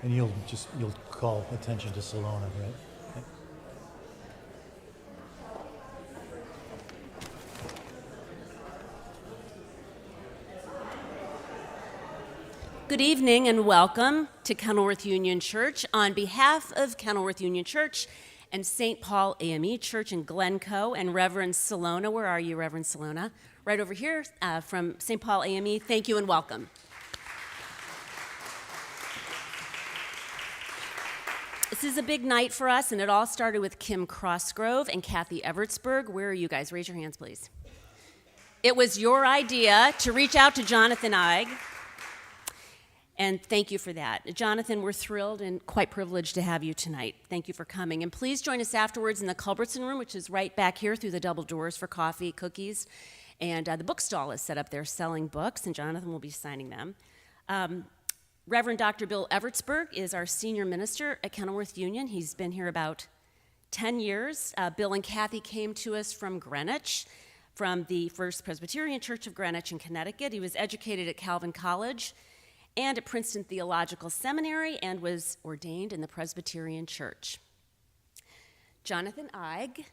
And you'll call attention to Salona, right? Okay. Good evening and welcome to Kenilworth Union Church. On behalf of Kenilworth Union Church and St. Paul AME Church in Glencoe and Reverend Salona, where are you, Reverend Salona? Right over here from St. Paul AME, thank you and welcome. This is a big night for us, and it all started with Kim Crossgrove and Kathy Evertsberg. Where are you guys? Raise your hands, please. It was your idea to reach out to Jonathan Eig, and thank you for that. Jonathan, we're thrilled and quite privileged to have you tonight. Thank you for coming. And please join us afterwards in the Culbertson Room, which is right back here through the double doors for coffee, cookies. And the bookstall is set up there selling books, and Jonathan will be signing them. Reverend Dr. Bill Evertsberg is our senior minister at Kenilworth Union. He's been here about 10 years. Bill and Kathy came to us from Greenwich, from the First Presbyterian Church of Greenwich in Connecticut. He was educated at Calvin College and at Princeton Theological Seminary and was ordained in the Presbyterian Church. Jonathan Eig,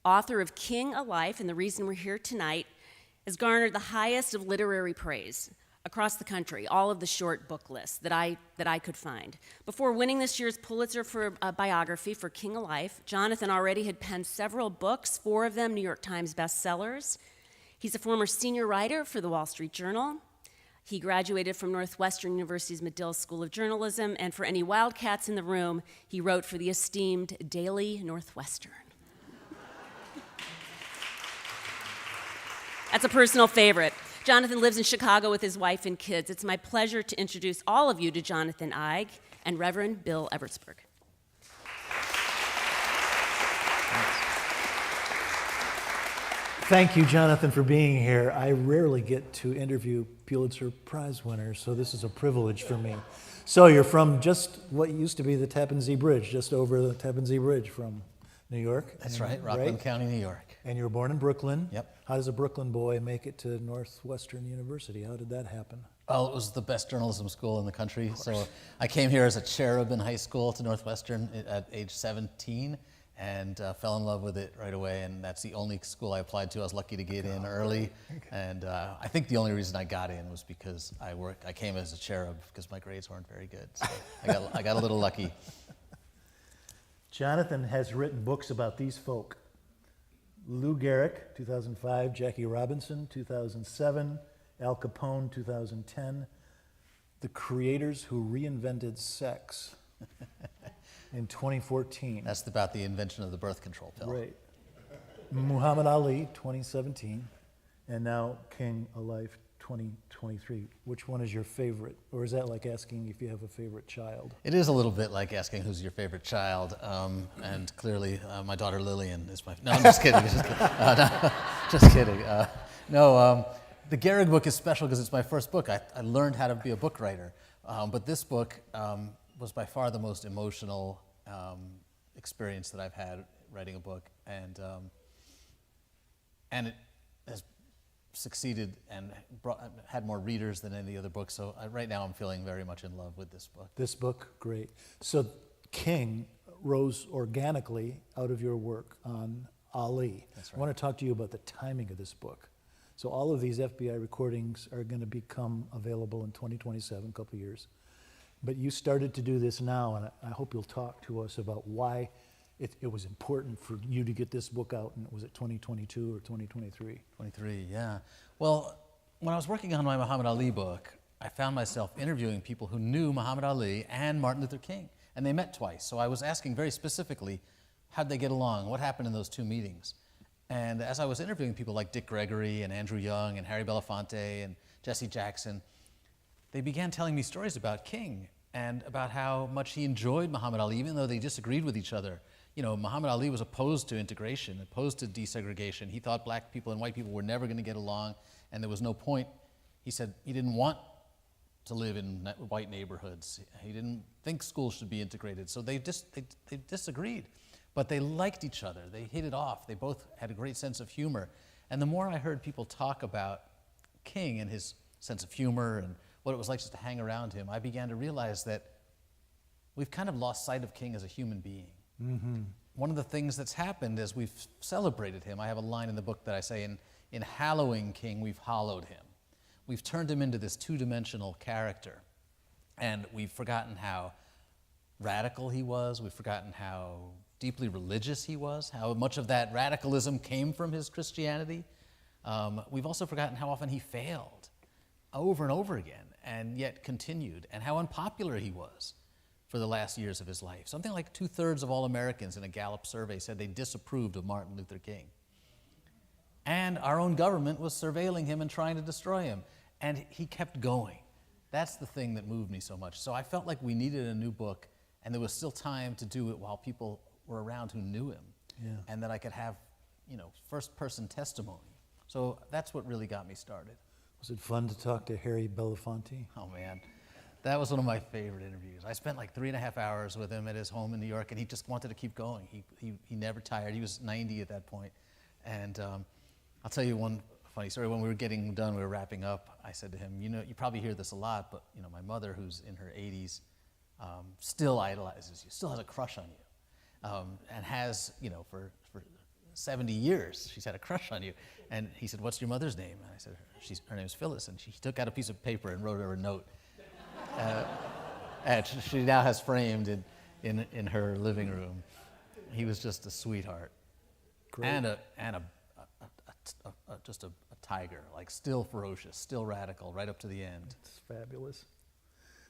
author of King a Life and the Reason We're Here Tonight, has garnered the highest of literary praise across the country, all of the short book lists that I could find. Before winning this year's Pulitzer for a biography for King a Life, Jonathan already had penned several books, 4 of them New York Times bestsellers. He's a former senior writer for the Wall Street Journal. He graduated from Northwestern University's Medill School of Journalism, and for any Wildcats in the room, he wrote for the esteemed Daily Northwestern. That's a personal favorite. Jonathan lives in Chicago with his wife and kids. It's my pleasure to introduce all of you to Jonathan Eig and Reverend Bill Evertsberg. Thank you, Jonathan, for being here. I rarely get to interview Pulitzer Prize winners, so this is a privilege for me. So you're from just what used to be the Tappan Zee Bridge, just over the Tappan Zee Bridge from New York. That's right, Rockland County, New York. And you were born in Brooklyn. Yep. How does a Brooklyn boy make it to Northwestern University? How did that happen? Well, it was the best journalism school in the country. So I came here as a cherub in high school to Northwestern at age 17 and fell in love with it right away. And that's the only school I applied to. I was lucky to get in early. Okay. And I think the only reason I got in was because I came as a cherub because my grades weren't very good. So I got a little lucky. Jonathan has written books about these folk. Lou Gehrig, 2005, Jackie Robinson, 2007, Al Capone, 2010, The Creators Who Reinvented Sex in 2014. That's about the invention of the birth control pill. Right. Muhammad Ali, 2017, and now King a Life, 2023. Which one is your favorite? Or is that like asking if you have a favorite child? It is a little bit like asking who's your favorite child. And clearly, my daughter Lillian is my... No, I'm just kidding. Just kidding. The Gehrig book is special because it's my first book. I learned how to be a book writer. But this book was by far the most emotional experience that I've had writing a book. And it has succeeded and had more readers than any other book. So right now I'm feeling very much in love with this book. This book, great. So King rose organically out of your work on Ali. That's right. I want to talk to you about the timing of this book. So all of these FBI recordings are going to become available in 2027, a couple of years. But you started to do this now, and I hope you'll talk to us about why it was important for you to get this book out, and was it 2022 or 2023? 23, yeah. Well, when I was working on my Muhammad Ali book, I found myself interviewing people who knew Muhammad Ali and Martin Luther King, and they met twice. So I was asking very specifically, how'd they get along? What happened in those 2 meetings? And as I was interviewing people like Dick Gregory and Andrew Young and Harry Belafonte and Jesse Jackson, they began telling me stories about King and about how much he enjoyed Muhammad Ali, even though they disagreed with each other. You know, Muhammad Ali was opposed to integration, opposed to desegregation. He thought black people and white people were never going to get along, and there was no point. He said he didn't want to live in white neighborhoods. He didn't think schools should be integrated. So they disagreed, but they liked each other. They hit it off. They both had a great sense of humor. And the more I heard people talk about King and his sense of humor and what it was like just to hang around him, I began to realize that we've kind of lost sight of King as a human being. One of the things that's happened as we've celebrated him, I have a line in the book that I say, in hallowing King, we've hollowed him. We've turned him into this two-dimensional character, and we've forgotten how radical he was. We've forgotten how deeply religious he was, how much of that radicalism came from his Christianity. We've also forgotten how often he failed over and over again and yet continued, and how unpopular he was for the last years of his life. Something like 2/3 of all Americans in a Gallup survey said they disapproved of Martin Luther King. And our own government was surveilling him and trying to destroy him, and he kept going. That's the thing that moved me so much. So I felt like we needed a new book, and there was still time to do it while people were around who knew him, and that I could have, first-person testimony. So that's what really got me started. Was it fun to talk to Harry Belafonte? Oh, man. That was one of my favorite interviews. I spent like 3.5 hours with him at his home in New York, and he just wanted to keep going. He never tired. He was 90 at that point. And I'll tell you one funny story. When we were getting done, we were wrapping up, I said to him, you probably hear this a lot, but my mother, who's in her 80s, still idolizes you, still has a crush on you, and has, for 70 years, she's had a crush on you. And he said, "What's your mother's name?" And I said, her name is Phyllis. And he took out a piece of paper and wrote her a note. And she now has framed in her living room. He was just a sweetheart. Great. And just a tiger, like still ferocious, still radical, right up to the end. It's fabulous.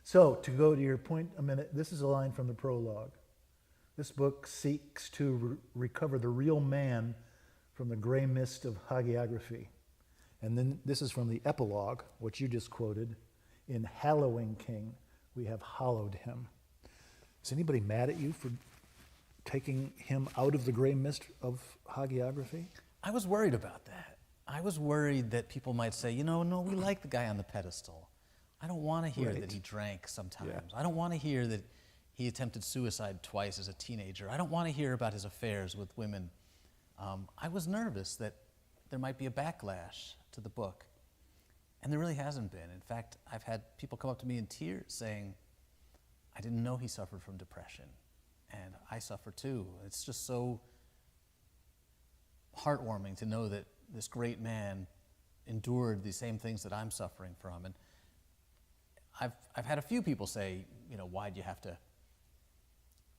So, to go to your point a minute, this is a line from the prologue. This book seeks to recover the real man from the gray mist of hagiography. And then this is from the epilogue, which you just quoted. In hallowing King, we have hollowed him. Is anybody mad at you for taking him out of the gray mist of hagiography? I was worried about that. I was worried that people might say, no, we like the guy on the pedestal. I don't want to hear that he drank sometimes. Yeah. I don't want to hear that he attempted suicide twice as a teenager. I don't want to hear about his affairs with women. I was nervous that there might be a backlash to the book. And there really hasn't been. In fact, I've had people come up to me in tears saying, I didn't know he suffered from depression. And I suffer too. It's just so heartwarming to know that this great man endured the same things that I'm suffering from. And I've had a few people say, why'd you have to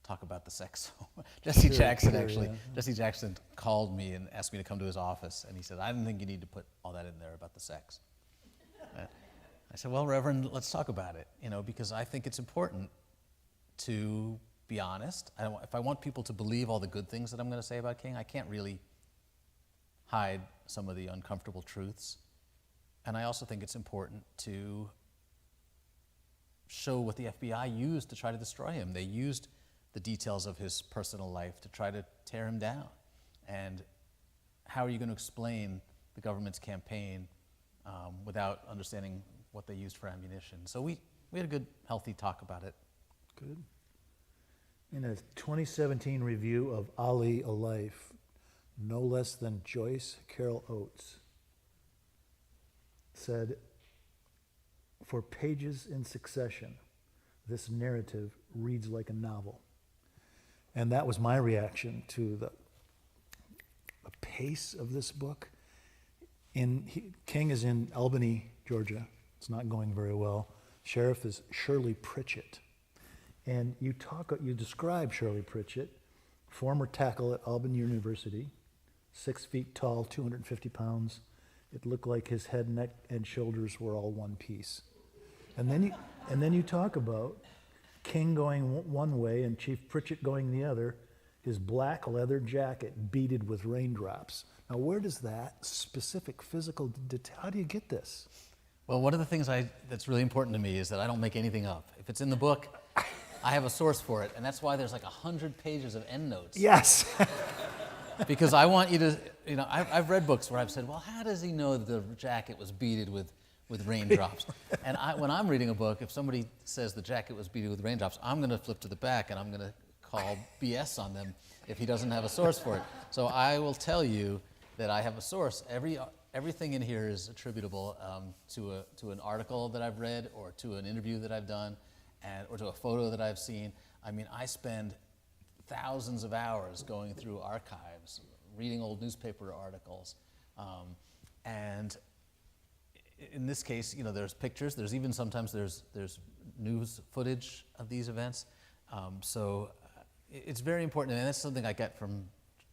talk about the sex so much? Jesse Jackson called me and asked me to come to his office, and he said, I didn't think you need to put all that in there about the sex. I said, well, Reverend, let's talk about it, because I think it's important to be honest. If I want people to believe all the good things that I'm going to say about King, I can't really hide some of the uncomfortable truths. And I also think it's important to show what the FBI used to try to destroy him. They used the details of his personal life to try to tear him down. And how are you going to explain the government's campaign without understanding what they used for ammunition? So we had a good, healthy talk about it. Good. In a 2017 review of Ali, A Life, no less than Joyce Carol Oates said, for pages in succession, this narrative reads like a novel. And that was my reaction to the pace of this book. King is in Albany, Georgia. It's not going very well. Sheriff is Shirley Pritchett. And you describe Shirley Pritchett, former tackle at Albany University, 6 feet tall, 250 pounds. It looked like his head, neck, and shoulders were all one piece. And then you talk about King going one way and Chief Pritchett going the other, his black leather jacket beaded with raindrops. Now, where does that specific physical detail, how do you get this? Well, one of the things that's really important to me is that I don't make anything up. If it's in the book, I have a source for it, and that's why there's like 100 pages of endnotes. Yes. Because I want you to, I've read books where I've said, well, how does he know that the jacket was beaded with raindrops? And when I'm reading a book, if somebody says the jacket was beaded with raindrops, I'm going to flip to the back and I'm going to call BS on them if he doesn't have a source for it. So I will tell you that I have a source. Everything in here is attributable to an article that I've read or to an interview that I've done. or to a photo that I've seen. I mean, I spend thousands of hours going through archives, reading old newspaper articles, and in this case, there's pictures. There's even sometimes there's news footage of these events. So it's very important, and that's something I get from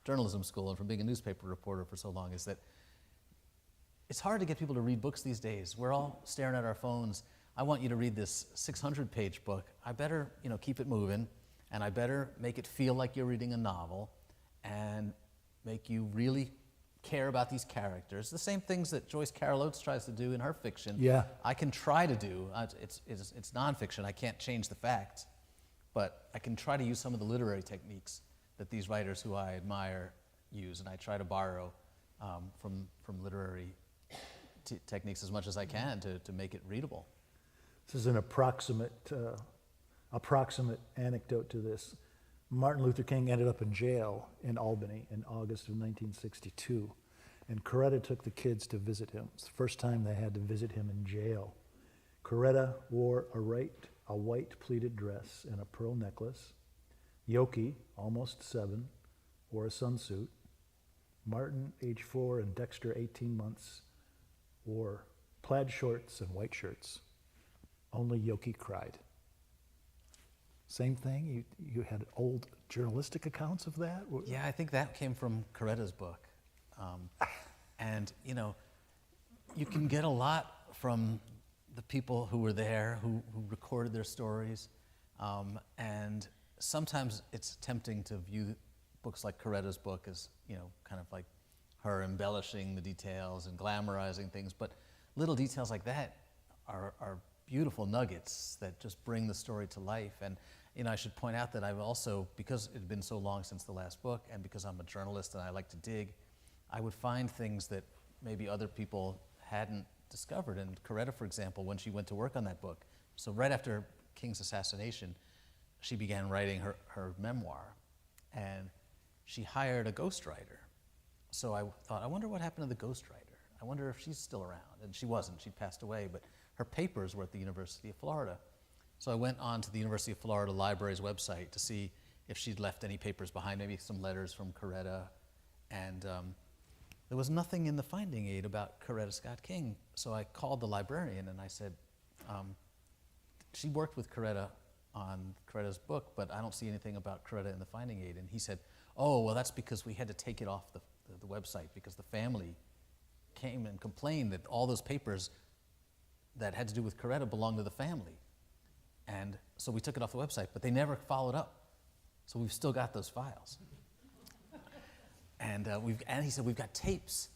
journalism school and from being a newspaper reporter for so long, is that it's hard to get people to read books these days. We're all staring at our phones. I want you to read this 600-page book. I better, keep it moving, and I better make it feel like you're reading a novel and make you really care about these characters. The same things that Joyce Carol Oates tries to do in her fiction. Yeah. I can try to do. It's nonfiction. I can't change the facts, but I can try to use some of the literary techniques that these writers who I admire use, and I try to borrow from literary techniques as much as I can to make it readable. This is an approximate anecdote to this. Martin Luther King ended up in jail in Albany in August of 1962, and Coretta took the kids to visit him. It's the first time they had to visit him in jail. Coretta wore a white pleated dress and a pearl necklace. Yoki, almost 7, wore a sunsuit. Martin, age 4, and Dexter, 18 months, wore plaid shorts and white shirts. Only Yoki cried. Same thing? You had old journalistic accounts of that? Yeah, I think that came from Coretta's book. And, you can get a lot from the people who were there, who recorded their stories. And sometimes it's tempting to view books like Coretta's book as, kind of like her embellishing the details and glamorizing things. But little details like that are beautiful nuggets that just bring the story to life. And I should point out that I've also, because it had been so long since the last book, and because I'm a journalist and I like to dig, I would find things that maybe other people hadn't discovered. And Coretta, for example, when she went to work on that book, so right after King's assassination, she began writing her memoir, and she hired a ghostwriter. So I thought, I wonder what happened to the ghostwriter. I wonder if she's still around. And she wasn't. She'd passed away, but her papers were at the University of Florida. So I went on to the University of Florida Library's website to see if she'd left any papers behind, maybe some letters from Coretta. And there was nothing in the finding aid about Coretta Scott King. So I called the librarian and I said, she worked with Coretta on Coretta's book, but I don't see anything about Coretta in the finding aid. And he said, oh, well, that's because we had to take it off the website because the family came and complained that all those papers that had to do with Coretta belonged to the family. And so we took it off the website, but they never followed up. So we've still got those files. And he said, we've got tapes.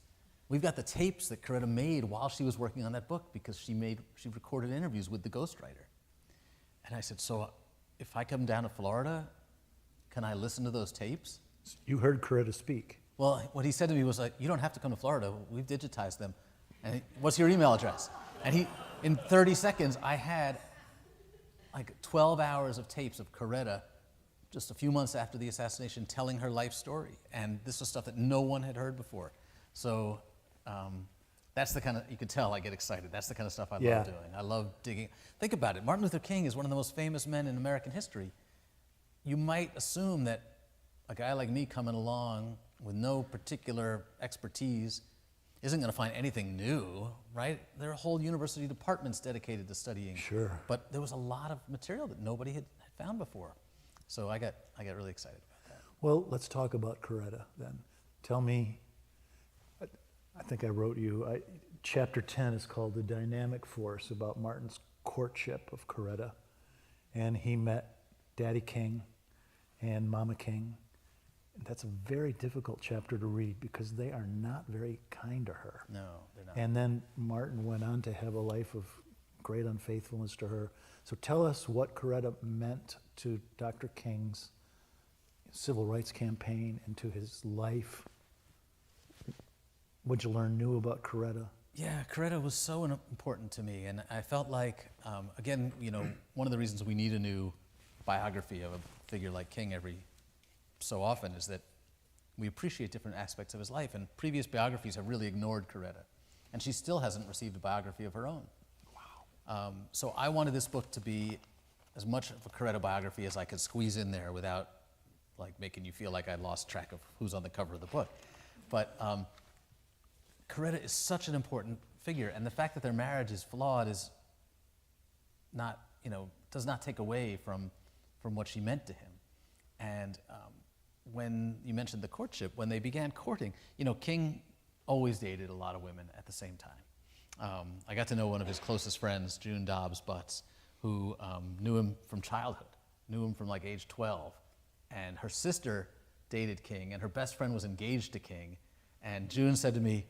We've got the tapes that Coretta made while she was working on that book because she recorded interviews with the ghostwriter. And I said, so if I come down to Florida, can I listen to those tapes? You heard Coretta speak. Well, what he said to me was like, you don't have to come to Florida. We've digitized them. And what's your email address? And in 30 seconds, I had like 12 hours of tapes of Coretta just a few months after the assassination telling her life story. And this was stuff that no one had heard before. So that's the kind of, you can tell I get excited. That's the kind of stuff I love doing. I love digging. Think about it. Martin Luther King is one of the most famous men in American history. You might assume that a guy like me coming along with no particular expertise isn't going to find anything new, right? There are whole university departments dedicated to studying. Sure. But there was a lot of material that nobody had found before. So I got really excited about that. Well, let's talk about Coretta then. Tell me, I think I wrote you, chapter 10 is called The Dynamic Force, about Martin's courtship of Coretta. And he met Daddy King and Mama King. And that's a very difficult chapter to read because they are not very kind to her. No, they're not. And then Martin went on to have a life of great unfaithfulness to her. So tell us what Coretta meant to Dr. King's civil rights campaign and to his life. What'd you learn new about Coretta? Yeah, Coretta was so important to me, and I felt like, again, one of the reasons we need a new biography of a figure like King every so often is that we appreciate different aspects of his life, and previous biographies have really ignored Coretta, and she still hasn't received a biography of her own. Wow. So I wanted this book to be as much of a Coretta biography as I could squeeze in there without like making you feel like I lost track of who's on the cover of the book. But Coretta is such an important figure, and the fact that their marriage is flawed is not, does not take away from what she meant to him. And when you mentioned the courtship, when they began courting, King always dated a lot of women at the same time. I got to know one of his closest friends, June Dobbs Butts, who knew him from childhood, knew him from like age 12. And her sister dated King, and her best friend was engaged to King. And June said to me,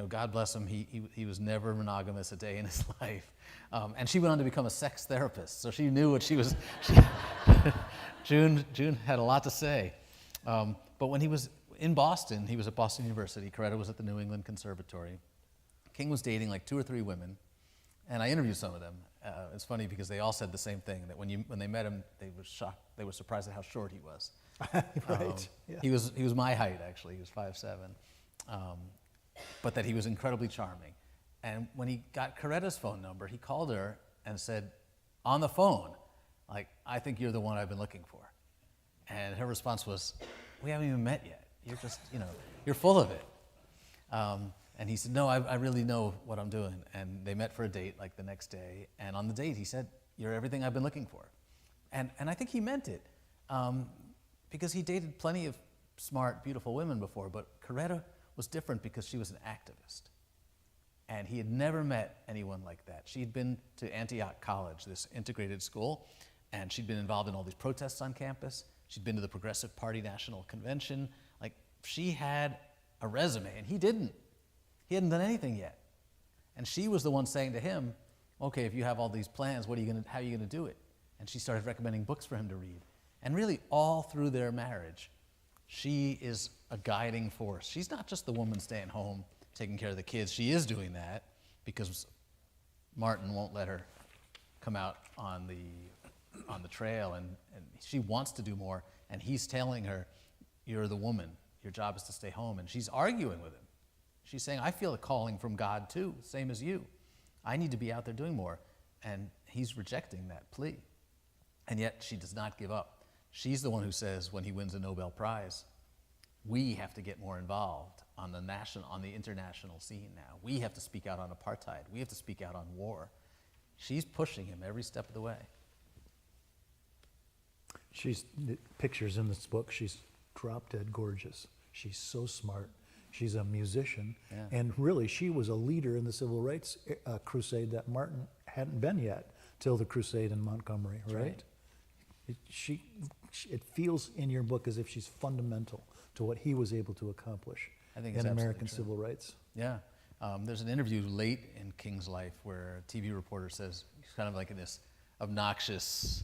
God bless him, he was never monogamous a day in his life. And she went on to become a sex therapist, so she knew what she was. June had a lot to say. But when he was in Boston, he was at Boston University, Coretta was at the New England Conservatory. King was dating like 2 or 3 women, and I interviewed some of them. It's funny because they all said the same thing, that when they met him, they were shocked, they were surprised at how short he was. Right. Yeah. He was my height, actually. He was 5'7", but that he was incredibly charming. And when he got Coretta's phone number, he called her and said, on the phone, like, I think you're the one I've been looking for. And her response was, we haven't even met yet. You're just, you're full of it. And he said, no, I really know what I'm doing. And they met for a date like the next day. And on the date, he said, you're everything I've been looking for. And I think he meant it. Because he dated plenty of smart, beautiful women before, but Coretta was different because she was an activist. And he had never met anyone like that. She'd been to Antioch College, this integrated school, and she'd been involved in all these protests on campus. She'd been to the Progressive Party National Convention. Like, she had a resume, and he didn't. He hadn't done anything yet. And she was the one saying to him, okay, if you have all these plans, how are you gonna do it? And she started recommending books for him to read. And really, all through their marriage, she is a guiding force. She's not just the woman staying home, taking care of the kids. She is doing that because Martin won't let her come out on the trail, and she wants to do more, and he's telling her, you're the woman, your job is to stay home, and she's arguing with him. She's saying, I feel a calling from God too, same as you. I need to be out there doing more, and he's rejecting that plea. And yet she does not give up. She's the one who says, when he wins a Nobel Prize, we have to get more involved on the international scene now. We have to speak out on apartheid. We have to speak out on war. She's pushing him every step of the way. She's pictures in this book. She's drop dead gorgeous. She's so smart. She's a musician, Yeah. and really, she was a leader in the civil rights crusade that Martin hadn't been yet till the crusade in Montgomery, right? It feels in your book as if she's fundamental to what he was able to accomplish I think it's in absolutely American true. scival rights. Yeah. There's an interview late in King's life where a TV reporter says, he's kind of like in this obnoxious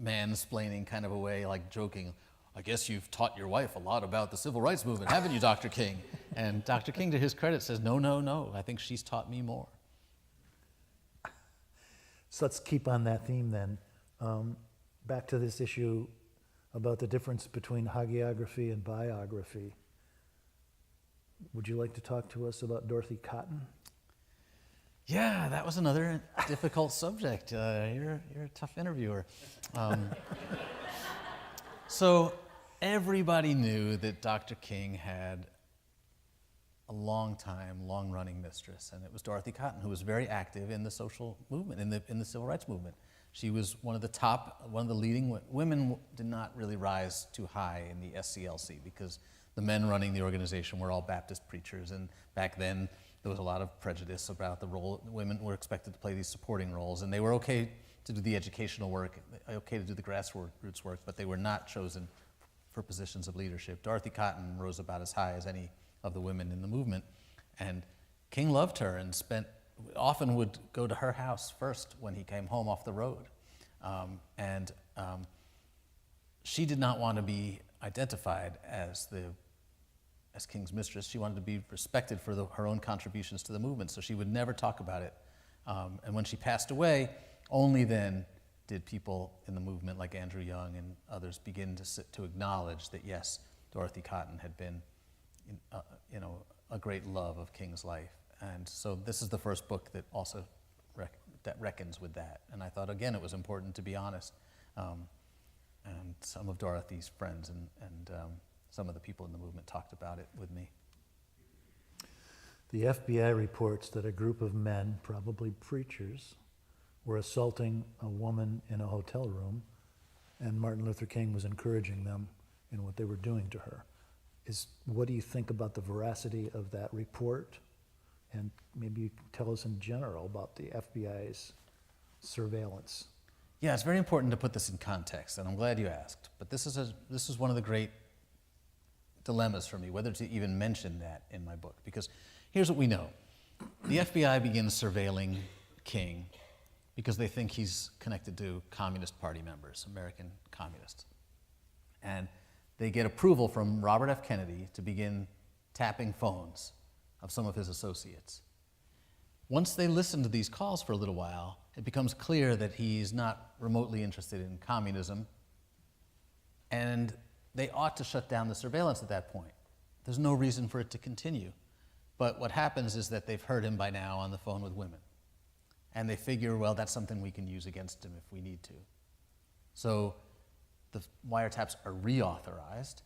mansplaining kind of a way, like joking, I guess you've taught your wife a lot about the civil rights movement, haven't you, Dr. King? And Dr. King, to his credit, says, no, I think she's taught me more. So let's keep on that theme then. Back to this issue about the difference between hagiography and biography. Would you like to talk to us about Dorothy Cotton? Yeah, that was another difficult subject. You're a tough interviewer. So everybody knew that Dr. King had a long-running mistress, and it was Dorothy Cotton, who was very active in the social movement, in the civil rights movement. She was one of the leading women. Did not really rise too high in the SCLC because the men running the organization were all Baptist preachers, and back then there was a lot of prejudice about the role. Women were expected to play these supporting roles, and they were okay to do the educational work, okay to do the grassroots work, but they were not chosen for positions of leadership. Dorothy Cotton rose about as high as any of the women in the movement, and King loved her and often would go to her house first when he came home off the road. She did not want to be identified as King's mistress. She wanted to be respected for her own contributions to the movement, so she would never talk about it. And when she passed away, only then did people in the movement like Andrew Young and others begin to acknowledge that, yes, Dorothy Cotton had been a great love of King's life. And so this is the first book that also that reckons with that. And I thought, again, it was important to be honest. And some of Dorothy's friends and some of the people in the movement talked about it with me. The FBI reports that a group of men, probably preachers, were assaulting a woman in a hotel room, and Martin Luther King was encouraging them in what they were doing to her. What do you think about the veracity of that report? And maybe tell us in general about the FBI's surveillance. Yeah, it's very important to put this in context, and I'm glad you asked. But this is one of the great dilemmas for me, whether to even mention that in my book. Because here's what we know. The FBI begins surveilling King because they think he's connected to Communist Party members, American communists. And they get approval from Robert F. Kennedy to begin tapping phones of some of his associates. Once they listen to these calls for a little while, it becomes clear that he's not remotely interested in communism, and they ought to shut down the surveillance at that point. There's no reason for it to continue. But what happens is that they've heard him by now on the phone with women. And they figure, well, that's something we can use against him if we need to. So the wiretaps are reauthorized,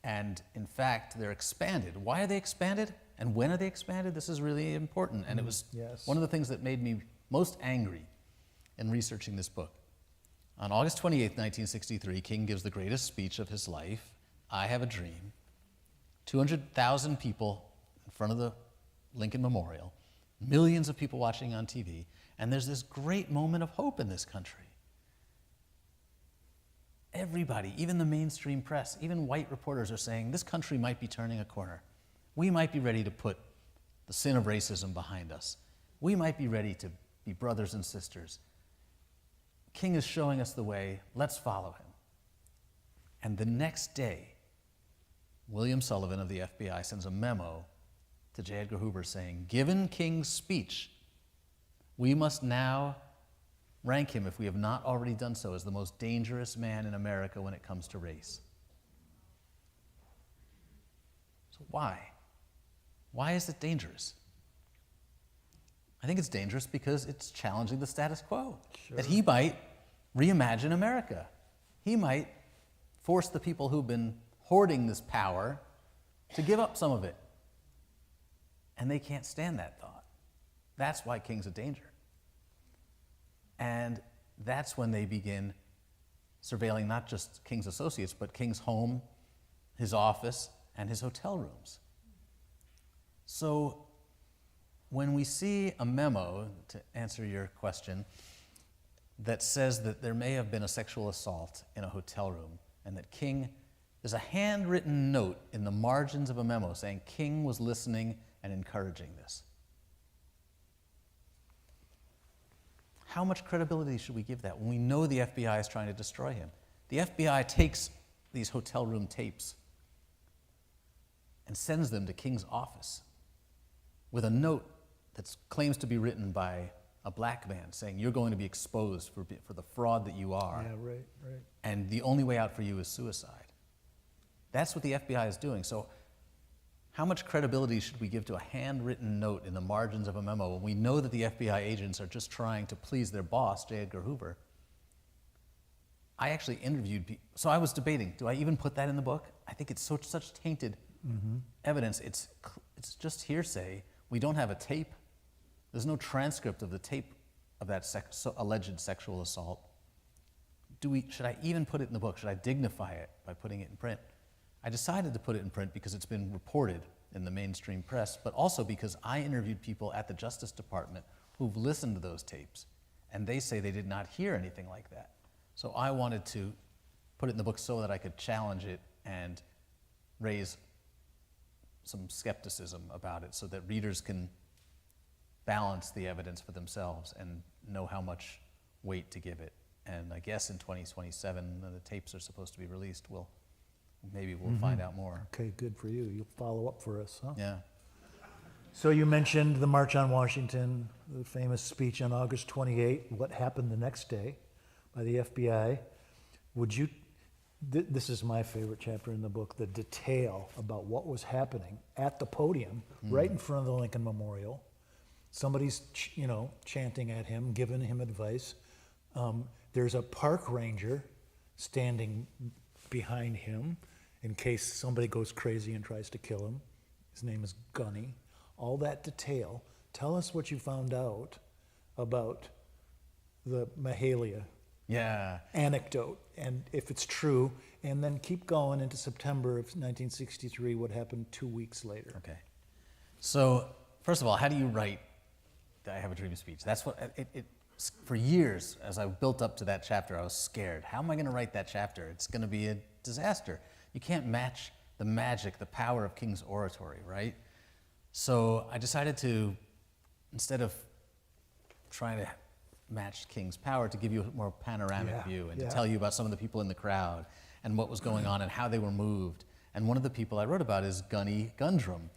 and in fact, they're expanded. Why are they expanded? And when are they expanded? This is really important. And it was one of the things that made me most angry in researching this book. On August 28, 1963, King gives the greatest speech of his life, I Have a Dream. 200,000 people in front of the Lincoln Memorial, millions of people watching on TV, and there's this great moment of hope in this country. Everybody, even the mainstream press, even white reporters are saying this country might be turning a corner. We might be ready to put the sin of racism behind us. We might be ready to be brothers and sisters. King is showing us the way. Let's follow him. And the next day, William Sullivan of the FBI sends a memo to J. Edgar Hoover saying, given King's speech, we must now rank him, if we have not already done so, as the most dangerous man in America when it comes to race. So why? Why is it dangerous? I think it's dangerous because it's challenging the status quo. Sure. That he might reimagine America. He might force the people who've been hoarding this power to give up some of it. And they can't stand that thought. That's why King's a danger. And that's when they begin surveilling not just King's associates, but King's home, his office, and his hotel rooms. So when we see a memo, to answer your question, that says that there may have been a sexual assault in a hotel room, and that King, there's a handwritten note in the margins of a memo saying King was listening and encouraging this. How much credibility should we give that when we know the FBI is trying to destroy him? The FBI takes these hotel room tapes and sends them to King's office with a note that claims to be written by a black man saying, you're going to be exposed for the fraud that you are. Yeah, right. And the only way out for you is suicide. That's what the FBI is doing. So how much credibility should we give to a handwritten note in the margins of a memo when we know that the FBI agents are just trying to please their boss, J. Edgar Hoover? I actually interviewed people. So I was debating, do I even put that in the book? I think it's such tainted evidence. It's just hearsay. We don't have a tape. There's no transcript of the tape of that alleged sexual assault. Should I even put it in the book? Should I dignify it by putting it in print? I decided to put it in print because it's been reported in the mainstream press, but also because I interviewed people at the Justice Department who've listened to those tapes, and they say they did not hear anything like that. So I wanted to put it in the book so that I could challenge it and raise some skepticism about it so that readers can balance the evidence for themselves and know how much weight to give it. And I guess in 2027, when the tapes are supposed to be released, maybe we'll find out more. Okay, good for you. You'll follow up for us, huh? Yeah. So you mentioned the March on Washington, the famous speech on August 28. What happened the next day by the FBI? This is my favorite chapter in the book, the detail about what was happening at the podium, right in front of the Lincoln Memorial, Somebody's, chanting at him, giving him advice. There's a park ranger standing behind him in case somebody goes crazy and tries to kill him. His name is Gunny. All that detail. Tell us what you found out about the Mahalia anecdote, and if it's true, and then keep going into September of 1963, what happened 2 weeks later. Okay. So, first of all, how do you write the I Have a Dream speech? That's what, for years, as I built up to that chapter, I was scared. How am I going to write that chapter? It's going to be a disaster. You can't match the magic, the power of King's oratory, right? So I decided to, instead of trying to match King's power, to give you a more panoramic view and to tell you about some of the people in the crowd and what was going on and how they were moved. And one of the people I wrote about is Gunny Gundrum,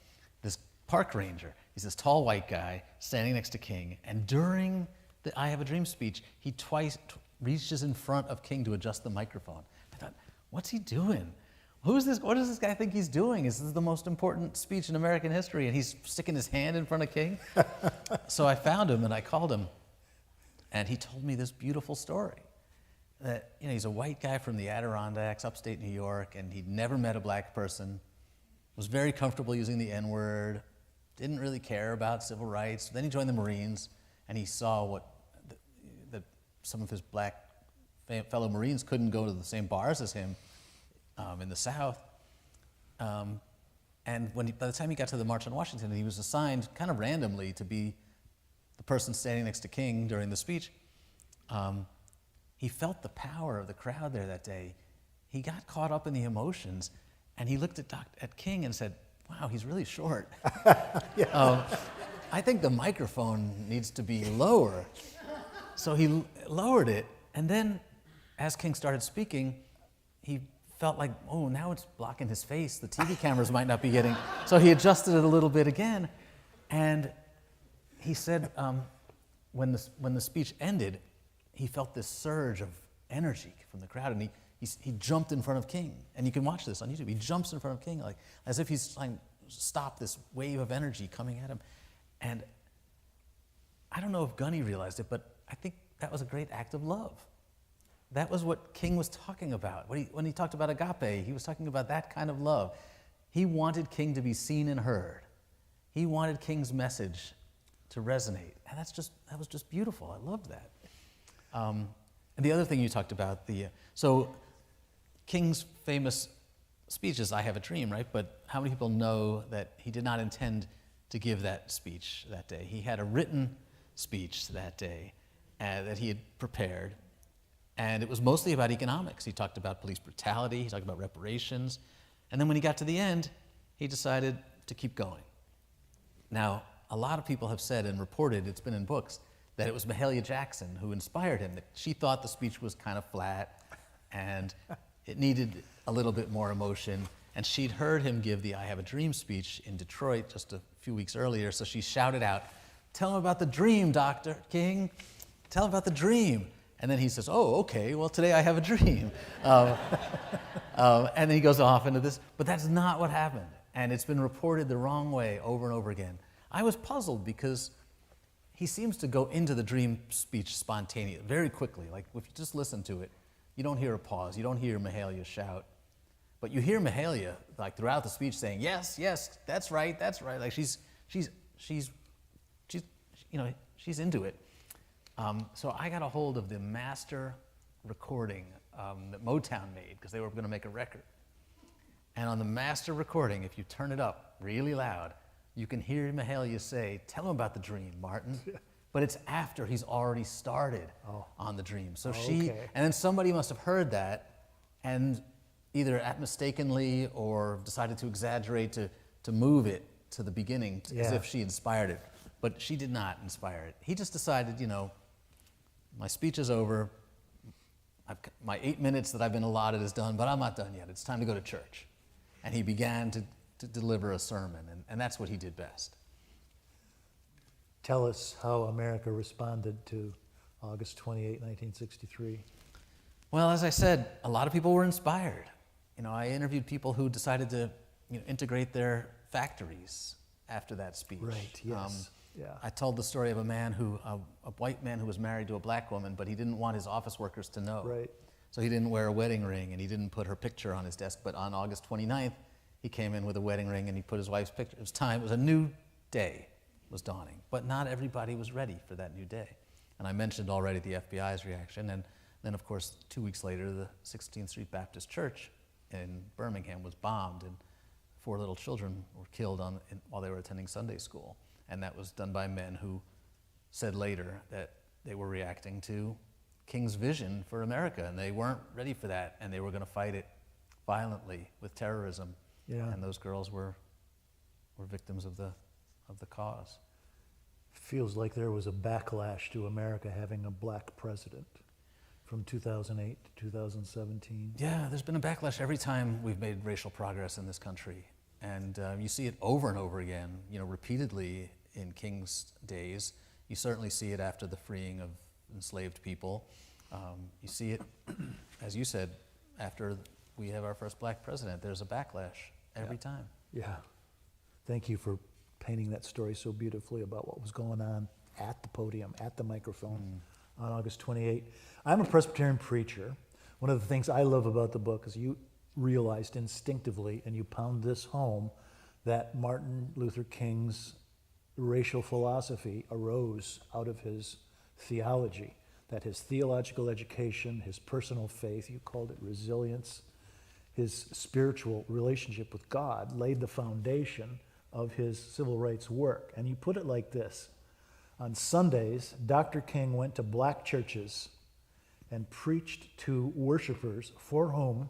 this park ranger. He's this tall white guy standing next to King, and during the I Have a Dream speech, he twice reaches in front of King to adjust the microphone. I thought, what's he doing? Who's this? What does this guy think he's doing? This is the most important speech in American history, and he's sticking his hand in front of King? So I found him and I called him, and he told me this beautiful story. That he's a white guy from the Adirondacks, upstate New York, and he'd never met a black person, was very comfortable using the N-word, didn't really care about civil rights. Then he joined the Marines, and he saw what that some of his black fellow Marines couldn't go to the same bars as him in the South. And by the time he got to the March on Washington, he was assigned kind of randomly to be the person standing next to King during the speech. He felt the power of the crowd there that day. He got caught up in the emotions, and he looked at King and said, wow, he's really short. I think the microphone needs to be lower. So he lowered it, and then as King started speaking, he felt like, oh, now it's blocking his face. The TV cameras might not be getting. So he adjusted it a little bit again, and he said when the speech ended, he felt this surge of energy from the crowd, and he jumped in front of King. And you can watch this on YouTube. He jumps in front of King, like as if he's trying to stop this wave of energy coming at him. And I don't know if Gunny realized it, but I think that was a great act of love. That was what King was talking about. When he talked about agape, he was talking about that kind of love. He wanted King to be seen and heard. He wanted King's message to resonate. And that was just beautiful. I loved that. And the other thing you talked about, so King's famous speech is I Have a Dream, right? But how many people know that he did not intend to give that speech that day? He had a written speech that day that he had prepared, and it was mostly about economics. He talked about police brutality, he talked about reparations, and then when he got to the end, he decided to keep going. Now, a lot of people have said and reported, it's been in books, that it was Mahalia Jackson who inspired him, that she thought the speech was kind of flat and it needed a little bit more emotion, and she'd heard him give the I Have a Dream speech in Detroit just a few weeks earlier, so she shouted out, "Tell him about the dream, Dr. King. Tell him about the dream." And then he says, "Oh, okay, well, today I have a dream." And then he goes off into this, but that's not what happened. And it's been reported the wrong way over and over again. I was puzzled because he seems to go into the dream speech spontaneously, very quickly. Like if you just listen to it, you don't hear a pause, you don't hear Mahalia shout. But you hear Mahalia, like throughout the speech, saying, "Yes, yes, that's right, that's right." Like she's into it. So I got a hold of the master recording that Motown made because they were going to make a record. And on the master recording, if you turn it up really loud, you can hear Mahalia say, "Tell him about the dream, Martin." But it's after he's already started on the dream. So and then somebody must have heard that and either mistakenly or decided to exaggerate to move it to the beginning as if she inspired it. But she did not inspire it. He just decided, my speech is over. My 8 minutes that I've been allotted is done, but I'm not done yet. It's time to go to church. And he began to deliver a sermon, and that's what he did best. Tell us how America responded to August 28, 1963. Well, as I said, a lot of people were inspired. I interviewed people who decided to integrate their factories after that speech. Right, yes. Yeah. I told the story of a man a white man who was married to a black woman, but he didn't want his office workers to know. Right. So he didn't wear a wedding ring, and he didn't put her picture on his desk. But on August 29th, he came in with a wedding ring, and he put his wife's picture. It was time. It was a new day was dawning. But not everybody was ready for that new day. And I mentioned already the FBI's reaction. And then, of course, 2 weeks later, the 16th Street Baptist Church in Birmingham was bombed, and 4 little children were killed while they were attending Sunday school. And that was done by men who said later that they were reacting to King's vision for America, and they weren't ready for that, and they were going to fight it violently with terrorism. Yeah. And those girls were victims of the cause. Feels like there was a backlash to America having a black president from 2008 to 2017. Yeah, there's been a backlash every time we've made racial progress in this country. And you see it over and over again, repeatedly in King's days. You certainly see it after the freeing of enslaved people. You see it, as you said, after we have our first black president. There's a backlash every time. Yeah. Thank you for painting that story so beautifully about what was going on at the podium, at the microphone on August 28. I'm a Presbyterian preacher. One of the things I love about the book is you realized instinctively, and you pound this home, that Martin Luther King's racial philosophy arose out of his theology, that his theological education, his personal faith, you called it resilience, his spiritual relationship with God laid the foundation of his civil rights work. And you put it like this: on Sundays, Dr. King went to black churches and preached to worshipers for whom,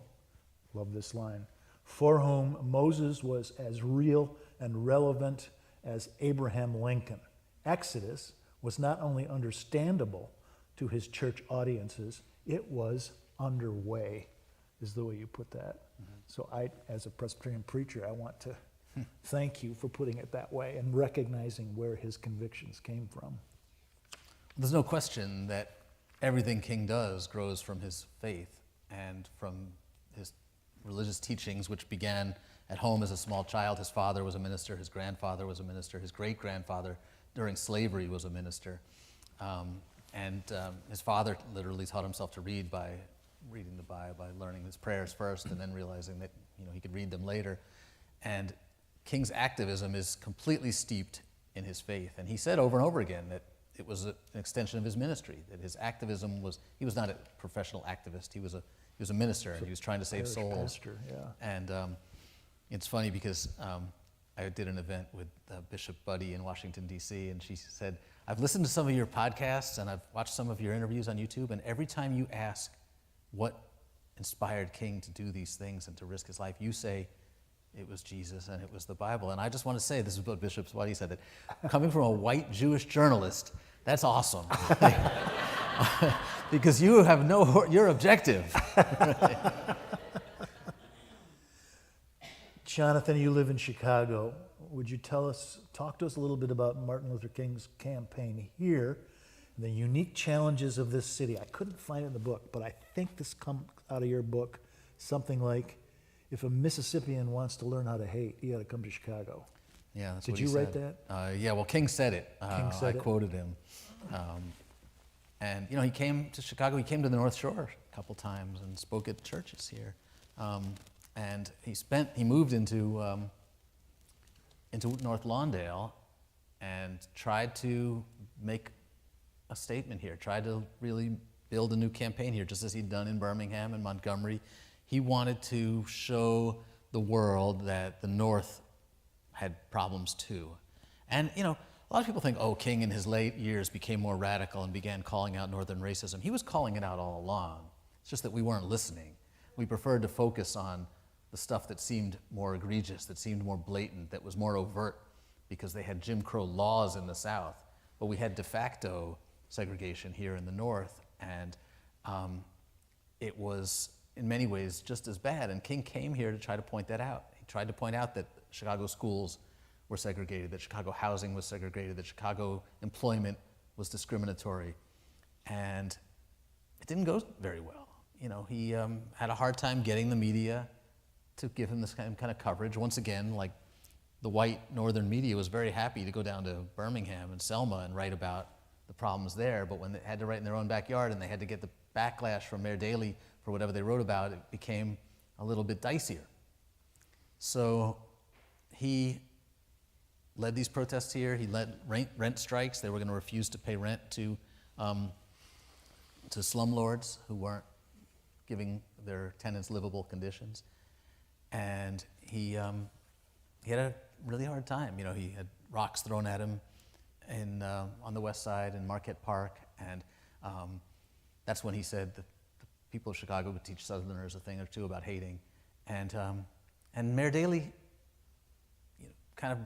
love this line, for whom Moses was as real and relevant as Abraham Lincoln. Exodus was not only understandable to his church audiences, it was underway, is the way you put that. So I, as a Presbyterian preacher, I want to thank you for putting it that way and recognizing where his convictions came from. There's no question that everything King does grows from his faith and from his religious teachings, which began at home as a small child. His father was a minister, his grandfather was a minister, his great-grandfather during slavery was a minister. His father literally taught himself to read by reading the Bible, by learning his prayers first and then realizing that he could read them later. And King's activism is completely steeped in his faith. And he said over and over again that it was an extension of his ministry, that his activism was, he was not a professional activist, he was a minister, and he was trying to save souls. Pastor, yeah. And it's funny because I did an event with Bishop Buddy in Washington, D.C., and she said, I've listened to some of your podcasts and I've watched some of your interviews on YouTube, and every time you ask what inspired King to do these things and to risk his life, you say it was Jesus and it was the Bible. And I just want to say, this is what Bishop Buddy said, that coming from a white Jewish journalist, that's awesome. Because you have you're objective. Jonathan, you live in Chicago. Would you talk to us a little bit about Martin Luther King's campaign here and the unique challenges of this city? I couldn't find it in the book, but I think this comes out of your book, something like, if a Mississippian wants to learn how to hate, he got to come to Chicago. Yeah, that's Did what he you said. write that? Yeah, well, King said it. King said I quoted him. And he came to Chicago. He came to the North Shore a couple times and spoke at churches here. And he moved into North Lawndale and tried to make a statement here, tried to really build a new campaign here, just as he'd done in Birmingham and Montgomery. He wanted to show the world that the North had problems too. And, a lot of people think, King in his late years became more radical and began calling out Northern racism. He was calling it out all along. It's just that we weren't listening. We preferred to focus on the stuff that seemed more egregious, that seemed more blatant, that was more overt, because they had Jim Crow laws in the South. But we had de facto segregation here in the North, and it was, in many ways, just as bad. And King came here to try to point that out. He tried to point out that Chicago schools were segregated, that Chicago housing was segregated, that Chicago employment was discriminatory. And it didn't go very well. He had a hard time getting the media to give him this kind of coverage. Once again, like the white northern media was very happy to go down to Birmingham and Selma and write about the problems there, but when they had to write in their own backyard and they had to get the backlash from Mayor Daley for whatever they wrote about, it became a little bit dicier. So he led these protests here. He led rent strikes. They were going to refuse to pay rent to slumlords who weren't giving their tenants livable conditions. And he had a really hard time. You know, he had rocks thrown at him on the west side in Marquette Park, and that's when he said that the people of Chicago would teach Southerners a thing or two about hating. And Mayor Daley, kind of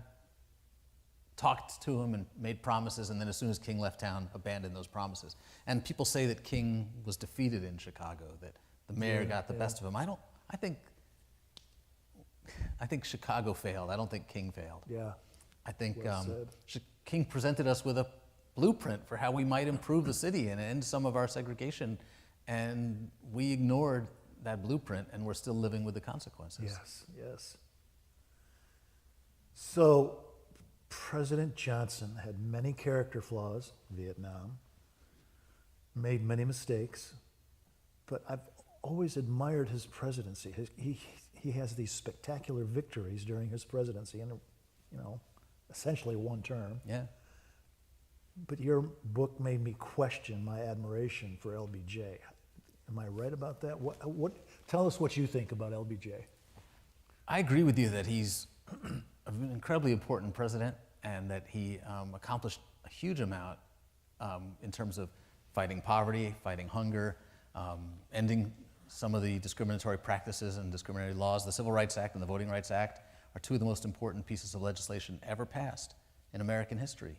talked to him and made promises, and then as soon as King left town, abandoned those promises. And people say that King was defeated in Chicago, that the mayor got the best of him. I think Chicago failed. I don't think King failed. Yeah. I think Well said. King presented us with a blueprint for how we might improve the city and end some of our segregation, and we ignored that blueprint, and we're still living with the consequences. Yes, yes. So, President Johnson had many character flaws, Vietnam, made many mistakes, but I've always admired his presidency. He has these spectacular victories during his presidency, and essentially one term. Yeah. But your book made me question my admiration for LBJ. Am I right about that? Tell us what you think about LBJ. I agree with you that he's an incredibly important president, and that he accomplished a huge amount in terms of fighting poverty, fighting hunger, ending some of the discriminatory practices and discriminatory laws. The Civil Rights Act and the Voting Rights Act are two of the most important pieces of legislation ever passed in American history,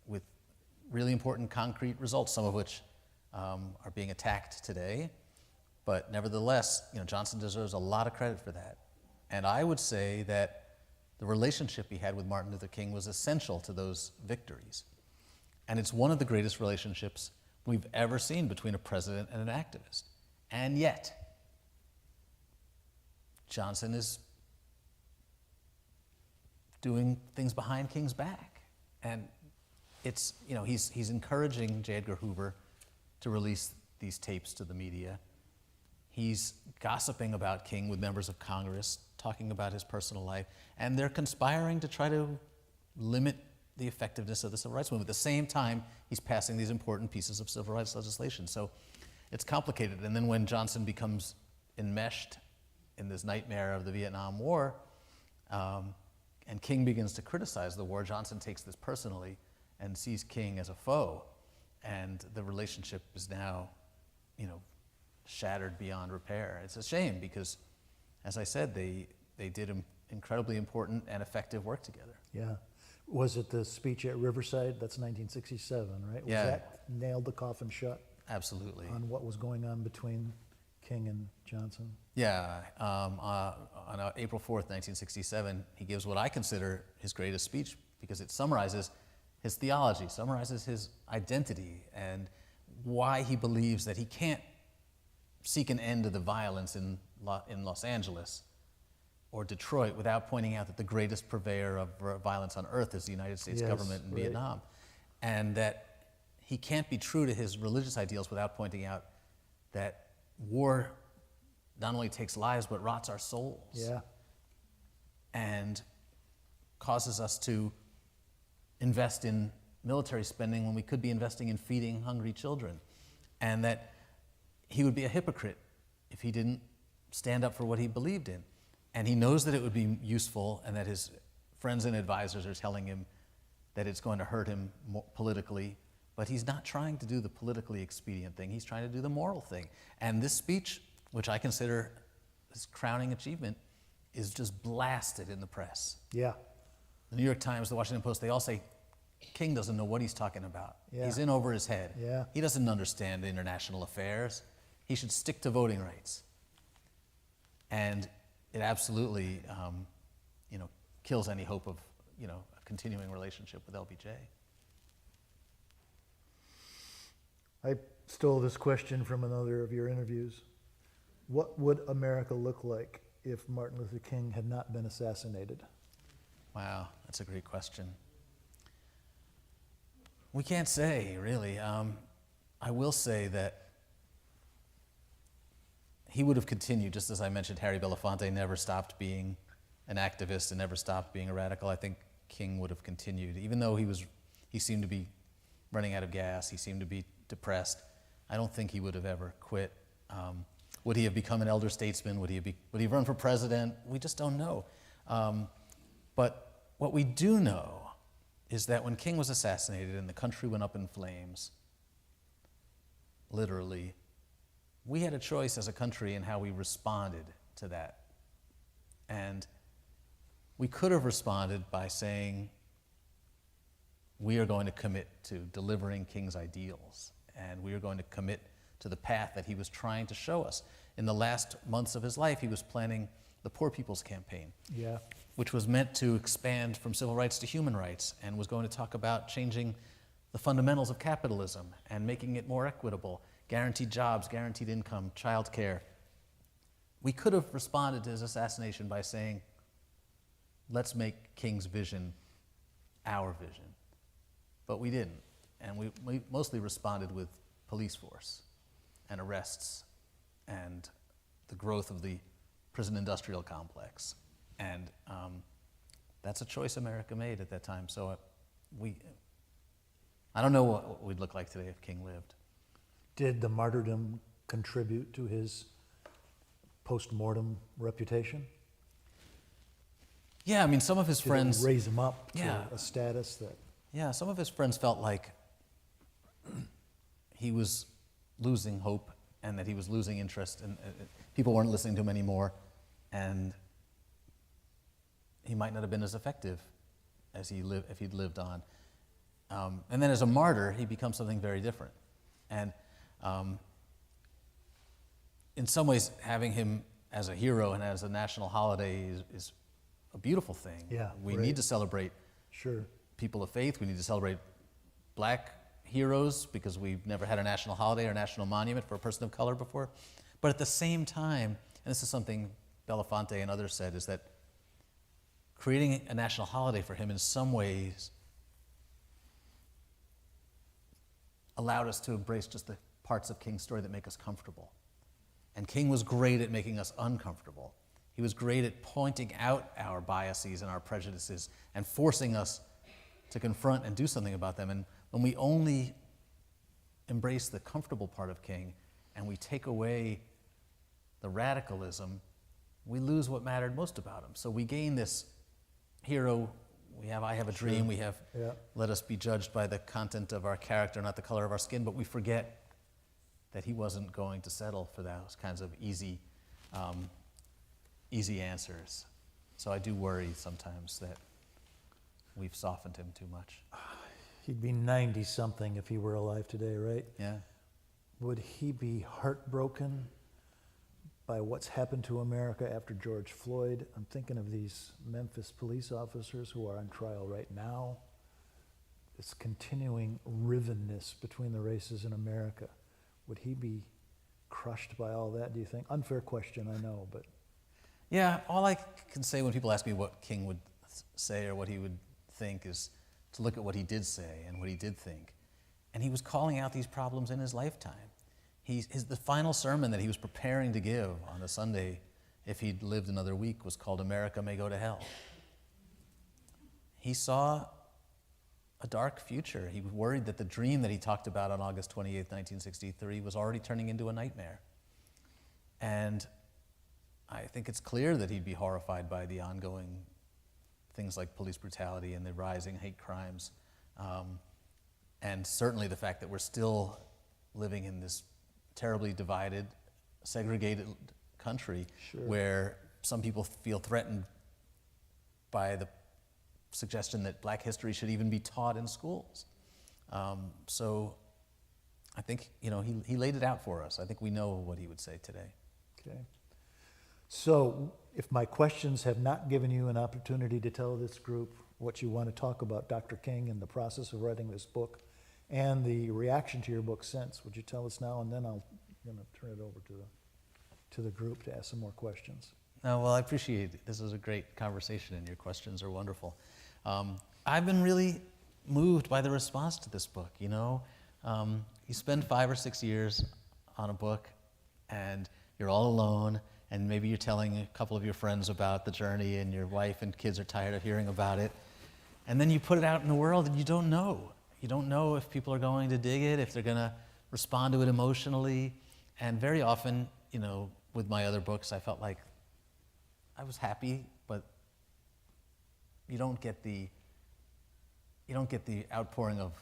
with really important concrete results, some of which are being attacked today. But nevertheless, Johnson deserves a lot of credit for that. And I would say that the relationship he had with Martin Luther King was essential to those victories. And it's one of the greatest relationships we've ever seen between a president and an activist. And yet, Johnson is doing things behind King's back. And it's, he's encouraging J. Edgar Hoover to release these tapes to the media. He's gossiping about King with members of Congress, talking about his personal life, and they're conspiring to try to limit the effectiveness of the civil rights movement. At the same time, he's passing these important pieces of civil rights legislation. So it's complicated. And then when Johnson becomes enmeshed in this nightmare of the Vietnam War, and King begins to criticize the war, Johnson takes this personally and sees King as a foe. And the relationship is now, shattered beyond repair. It's a shame because, as I said, they did incredibly important and effective work together. Yeah. Was it the speech at Riverside? That's 1967, right? Yeah. Was that nailed the coffin shut Absolutely. on what was going on between King and Johnson? Yeah. On April 4th, 1967, he gives what I consider his greatest speech because it summarizes his theology, summarizes his identity, and why he believes that he can't seek an end to the violence in Los Angeles or Detroit without pointing out that the greatest purveyor of violence on earth is the United States government in Vietnam. And that he can't be true to his religious ideals without pointing out that war not only takes lives but rots our souls. Yeah. And causes us to invest in military spending when we could be investing in feeding hungry children. And that he would be a hypocrite if he didn't stand up for what he believed in. And he knows that it would be useful and that his friends and advisors are telling him that it's going to hurt him politically, but he's not trying to do the politically expedient thing. He's trying to do the moral thing. And this speech, which I consider his crowning achievement, is just blasted in the press. Yeah. The New York Times, the Washington Post, they all say, King doesn't know what he's talking about. Yeah. He's in over his head. Yeah. He doesn't understand international affairs. He should stick to voting rights. And it absolutely, kills any hope of, a continuing relationship with LBJ. I stole this question from another of your interviews. What would America look like if Martin Luther King had not been assassinated? Wow, that's a great question. We can't say, really. I will say that he would have continued, just as I mentioned, Harry Belafonte never stopped being an activist and never stopped being a radical. I think King would have continued, even though he seemed to be running out of gas, he seemed to be depressed. I don't think he would have ever quit. Would he have become an elder statesman? Would he have run for president? We just don't know. But what we do know is that when King was assassinated and the country went up in flames, literally, we had a choice as a country in how we responded to that. And we could have responded by saying, we are going to commit to delivering King's ideals, and we are going to commit to the path that he was trying to show us. In the last months of his life, he was planning the Poor People's Campaign, which was meant to expand from civil rights to human rights, and was going to talk about changing the fundamentals of capitalism and making it more equitable, guaranteed jobs, guaranteed income, child care. We could have responded to his assassination by saying, let's make King's vision our vision. But we didn't, and we mostly responded with police force and arrests and the growth of the prison industrial complex. And that's a choice America made at that time. So I don't know what we'd look like today if King lived. Did the martyrdom contribute to his post-mortem reputation? Yeah, I mean, some of his friends... Did it raise him up to a status that... Yeah, some of his friends felt like he was losing hope and that he was losing interest, and people weren't listening to him anymore, and he might not have been as effective as if he'd lived on. And then as a martyr, he becomes something very different. And in some ways, having him as a hero and as a national holiday is a beautiful thing. Yeah, we need to celebrate people of faith. We need to celebrate black heroes because we've never had a national holiday or national monument for a person of color before. But at the same time, and this is something Belafonte and others said, is that creating a national holiday for him in some ways allowed us to embrace just the parts of King's story that make us comfortable. And King was great at making us uncomfortable. He was great at pointing out our biases and our prejudices and forcing us to confront and do something about them. And when we only embrace the comfortable part of King and we take away the radicalism, we lose what mattered most about him. So we gain this hero. We have I Have a Dream. We have Let us be judged by the content of our character, not the color of our skin. But we forget that he wasn't going to settle for those kinds of easy answers. So I do worry sometimes that we've softened him too much. He'd be 90-something if he were alive today, right? Yeah. Would he be heartbroken by what's happened to America after George Floyd? I'm thinking of these Memphis police officers who are on trial right now. This continuing rivenness between the races in America. Would he be crushed by all that, do you think? Unfair question, I know, but... Yeah, all I can say when people ask me what King would say or what he would think is to look at what he did say and what he did think. And he was calling out these problems in his lifetime. The final sermon that he was preparing to give on a Sunday, if he'd lived another week, was called America May Go to Hell. He saw a dark future. He was worried that the dream that he talked about on August 28, 1963 was already turning into a nightmare. And I think it's clear that he'd be horrified by the ongoing things like police brutality and the rising hate crimes. And certainly the fact that we're still living in this terribly divided, segregated country where some people feel threatened by the suggestion that black history should even be taught in schools. So I think, he laid it out for us. I think we know what he would say today. Okay. So if my questions have not given you an opportunity to tell this group what you want to talk about Dr. King and the process of writing this book and the reaction to your book since, would you tell us now? And then I'm going to turn it over to the group to ask some more questions. No, well, I appreciate it. This is a great conversation, and your questions are wonderful. I've been really moved by the response to this book. You know, you spend 5 or 6 years on a book, and you're all alone, and maybe you're telling a couple of your friends about the journey, and your wife and kids are tired of hearing about it. And then you put it out in the world, and you don't know. You don't know if people are going to dig it, if they're going to respond to it emotionally. And very often, you know, with my other books, I felt like I was happy, but you don't get the outpouring of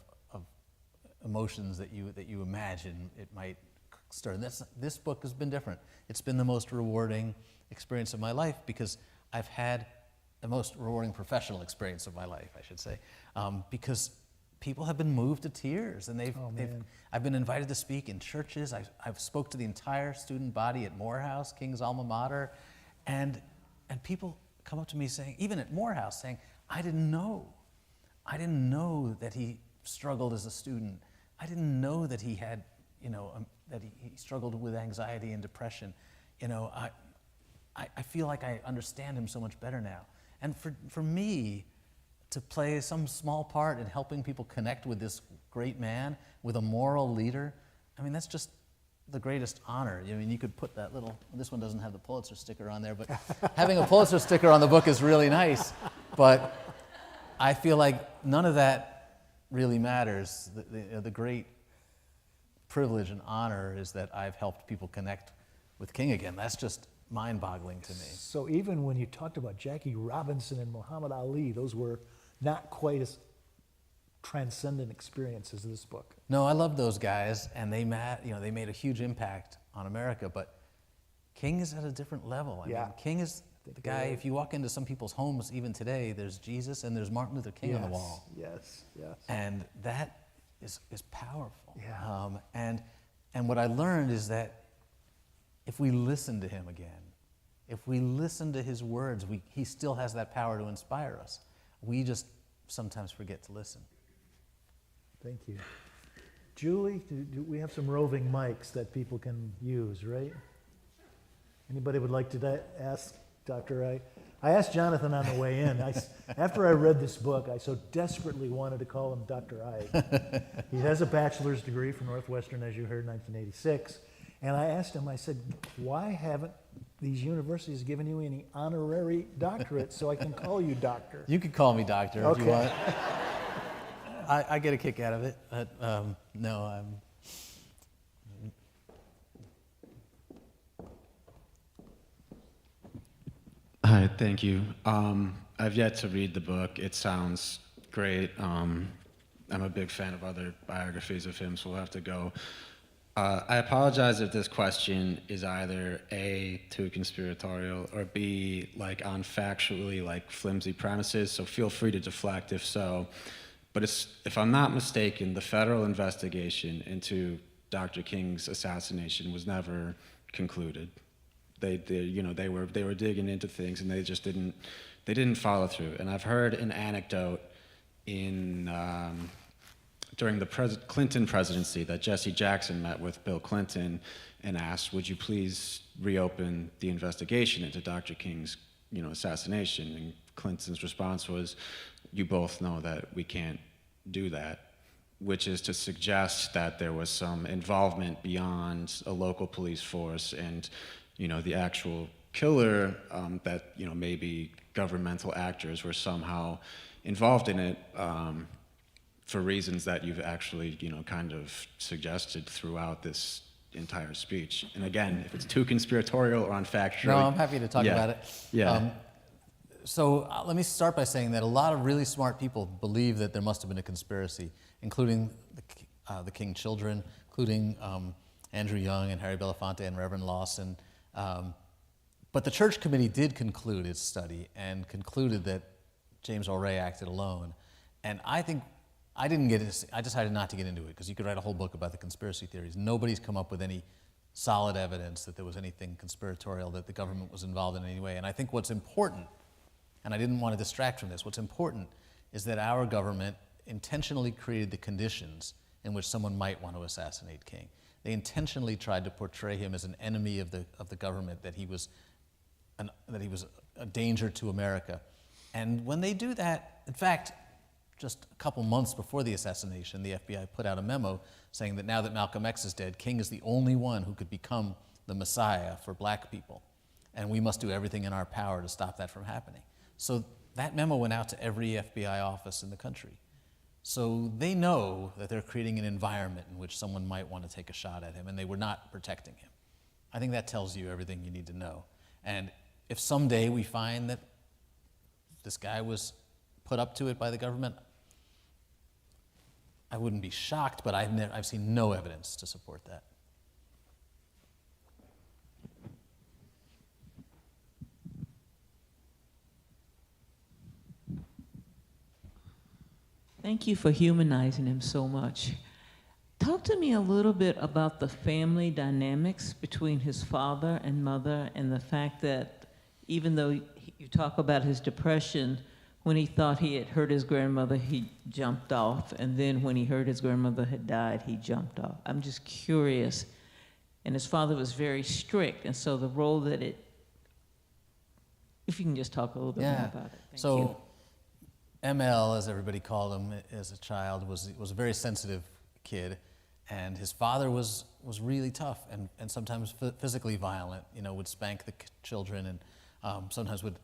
emotions that you imagine it might stir. And this book has been different. It's been the most rewarding experience of my life because I've had the most rewarding professional experience of my life, I should say, because people have been moved to tears, and I've been invited to speak in churches. I've spoke to the entire student body at Morehouse, King's alma mater, and people come up to me saying, even at Morehouse, saying, I didn't know that he struggled as a student. I didn't know that he had, you know, that he struggled with anxiety and depression. You know, I feel like I understand him so much better now. And for me to play some small part in helping people connect with this great man, with a moral leader, I mean, that's just the greatest honor. I mean, you could put that little, this one doesn't have the Pulitzer sticker on there, but having a Pulitzer sticker on the book is really nice. But I feel like none of that really matters. The great privilege and honor is that I've helped people connect with King again. That's just mind-boggling to me. So even when you talked about Jackie Robinson and Muhammad Ali, those were not quite as transcendent experiences as this book. No, I love those guys, and they made a huge impact on America, but King is at a different level. I mean, King is the guy, if you walk into some people's homes even today, there's Jesus and there's Martin Luther King on the wall. Yes. And that is powerful. Yeah. And what I learned is that if we listen to him again, if we listen to his words, he still has that power to inspire us. We just sometimes forget to listen. Thank you. Julie, do we have some roving mics that people can use, right? Anybody would like to ask Dr. Ike? I asked Jonathan on the way in. After I read this book, I so desperately wanted to call him Dr. Ike. He has a bachelor's degree from Northwestern, as you heard, 1986. And I asked him, I said, why haven't these universities given you any honorary doctorates so I can call you doctor? You could call me doctor if you Okay. want. I get a kick out of it, but no, I'm... Hi, thank you. I've yet to read the book. It sounds great. I'm a big fan of other biographies of him, so we'll have to go. I apologize if this question is either A, too conspiratorial, or B, like on factually like flimsy premises, so feel free to deflect if so. But if I'm not mistaken, the federal investigation into Dr. King's assassination was never concluded. They were digging into things, and they didn't follow through. And I've heard an anecdote during the Clinton presidency that Jesse Jackson met with Bill Clinton and asked, "Would you please reopen the investigation into Dr. King's, assassination?" And Clinton's response was, "You both know that we can't do that," which is to suggest that there was some involvement beyond a local police force and the actual killer, that maybe governmental actors were somehow involved in it for reasons that you've actually kind of suggested throughout this entire speech. And again, if it's too conspiratorial or unfactual. No, I'm happy to talk about it. Yeah. So let me start by saying that a lot of really smart people believe that there must have been a conspiracy, including the King children, including Andrew Young and Harry Belafonte and Reverend Lawson. But the church committee did conclude its study and concluded that James Earl Ray acted alone. And I think I decided not to get into it because you could write a whole book about the conspiracy theories. Nobody's come up with any solid evidence that there was anything conspiratorial, that the government was involved in any way. And I think what's important, and I didn't want to distract from this, what's important is that our government intentionally created the conditions in which someone might want to assassinate King. They intentionally tried to portray him as an enemy of the government, that he was that he was a danger to America. And when they do that, in fact, just a couple months before the assassination, the FBI put out a memo saying that now that Malcolm X is dead, King is the only one who could become the Messiah for black people. And we must do everything in our power to stop that from happening. So that memo went out to every FBI office in the country. So they know that they're creating an environment in which someone might want to take a shot at him, and they were not protecting him. I think that tells you everything you need to know. And if someday we find that this guy was put up to it by the government, I wouldn't be shocked, but I've seen no evidence to support that. Thank you for humanizing him so much. Talk to me a little bit about the family dynamics between his father and mother, and the fact that even though you talk about his depression, when he thought he had hurt his grandmother, he jumped off, and then when he heard his grandmother had died, he jumped off. I'm just curious. And his father was very strict, and so the role that if you can just talk a little bit more about it. Thank you. ML, as everybody called him as a child, was a very sensitive kid, and his father was really tough and sometimes physically violent. Would spank the children, and sometimes would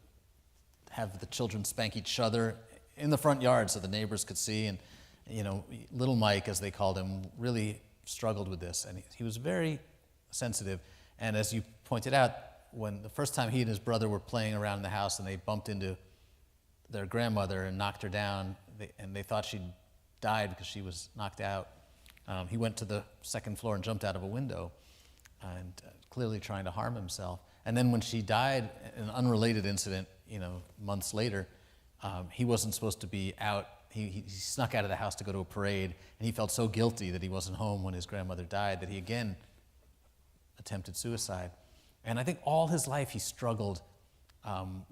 have the children spank each other in the front yard so the neighbors could see. And little Mike, as they called him, really struggled with this, and he was very sensitive. And as you pointed out, when the first time he and his brother were playing around in the house and they bumped into their grandmother and knocked her down, and they thought she'd died because she was knocked out. He went to the second floor and jumped out of a window, and clearly trying to harm himself. And then when she died, an unrelated incident, months later, he wasn't supposed to be out. He snuck out of the house to go to a parade, and he felt so guilty that he wasn't home when his grandmother died that he again attempted suicide. And I think all his life he struggled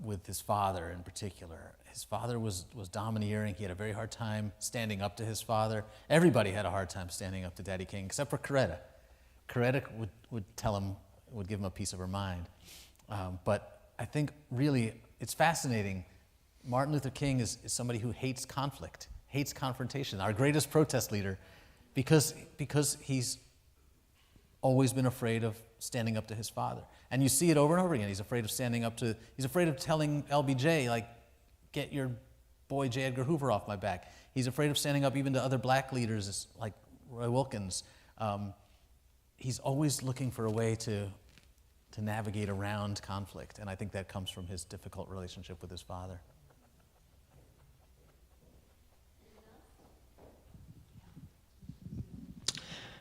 with his father in particular. His father was domineering. He had a very hard time standing up to his father. Everybody had a hard time standing up to Daddy King, except for Coretta. Coretta would give him a piece of her mind. But I think really it's fascinating. Martin Luther King is somebody who hates conflict, hates confrontation, our greatest protest leader, because he's always been afraid of standing up to his father. And you see it over and over again. He's afraid of telling LBJ, like, get your boy J. Edgar Hoover off my back. He's afraid of standing up even to other black leaders like Roy Wilkins. He's always looking for a way to navigate around conflict, and I think that comes from his difficult relationship with his father.